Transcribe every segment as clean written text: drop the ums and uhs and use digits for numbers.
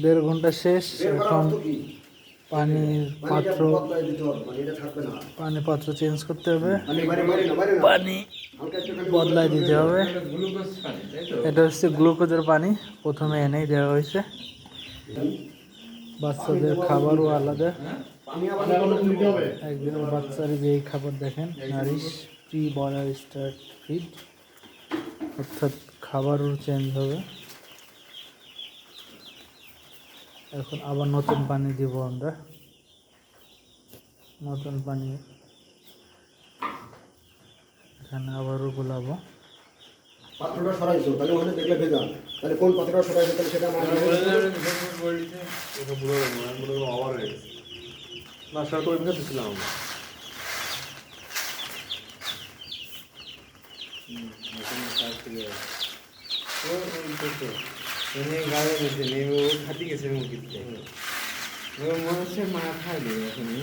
দেড় ঘন্টা শেষ। এখন পানির পাত্র চেঞ্জ করতে হবে, পানি বদলাই দিতে হবে। এটা হচ্ছে গ্লুকোজের পানি, প্রথমে এনেই দেওয়া হয়েছে। বাচ্চাদের খাবারও আলাদা, একদিনের বাচ্চারা যেই খাবার দেখেন nourish pre broiler start feed, অর্থাৎ খাবারও চেঞ্জ হবে। এখন আবার নতুন পানি দিব আমরা, নতুন পানি এখানে আবারও গোলাবো। পাত্রটা সরাইছো তাহলে ওখানে দেখলে ভেজা, তাহলে কোন পাত্রটা সরাইছো তাহলে সেটা আমার ওভার হয়ে গেছে না, সেটা তো ওইভাবে দিচ্ছিলাম আমরা। গাড়ি গেছে নেই, ও খাটি গেছে মুরগিতে, মনে হচ্ছে মা খাইবে এখনই।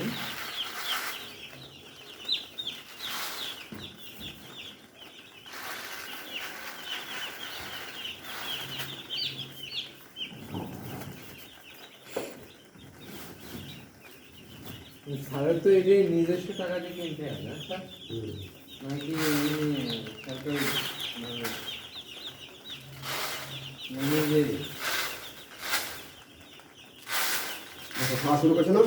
সারের তো এই যে নিজস্ব টাকা দিয়ে কিনতে হয় না স্যার, নাকি সরকারি খাওয়া শুরু করছে না?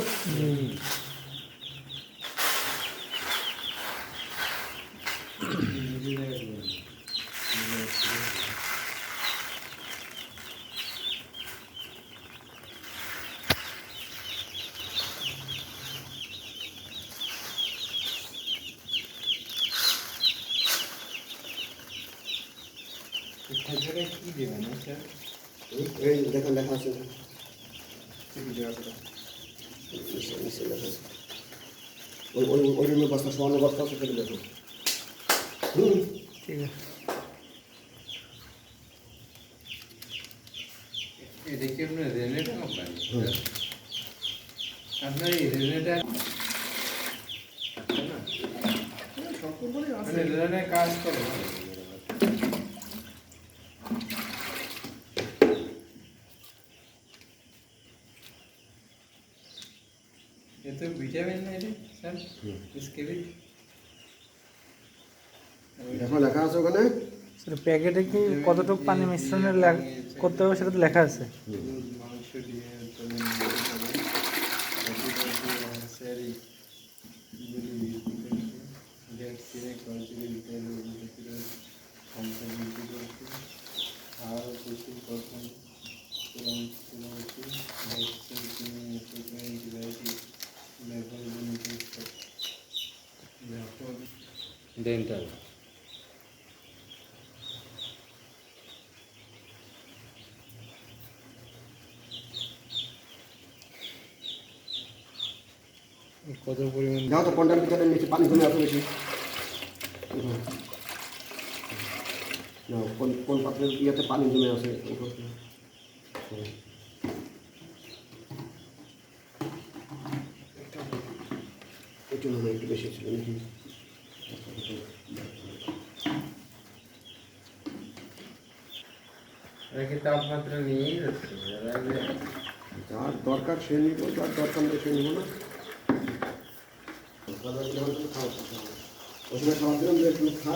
কি দেবেন স্যার? এই দেখেন লেখা আছে, ওই রুমের বস্তা সমান বস্তা আছে, সেটা দেখুন। ঠিক আছে, এটা কি আপনার রেনেটা কোম্পানি? আপনার এই রেনেটা মানে রেনে কাজ করে এতে ভিটামিন নেই রে স্যার, স্কেবিট এখন লেখা আছে ওখানে প্যাকেটে কি কতটুকু পানি মিশ্রণে করতে হবে সেটা তো লেখা আছে। মাংস দিয়ে ডেন্টাল কত পরিমাণ যাও তো পন্ডার ভিতরে নিচে পানি জমে আসে বেশি। কোন কোন পাত্রের ইয়েতে পানি জমে আসে একটু মনে হয় একটু বেশি ছিল নাকি? তাপমাত্রা নিয়েই যাচ্ছে, যার দরকার সে নিব, যার দরকার নেই সে নিব না। ওষুধের খাবার দিলাম যে একটু খা।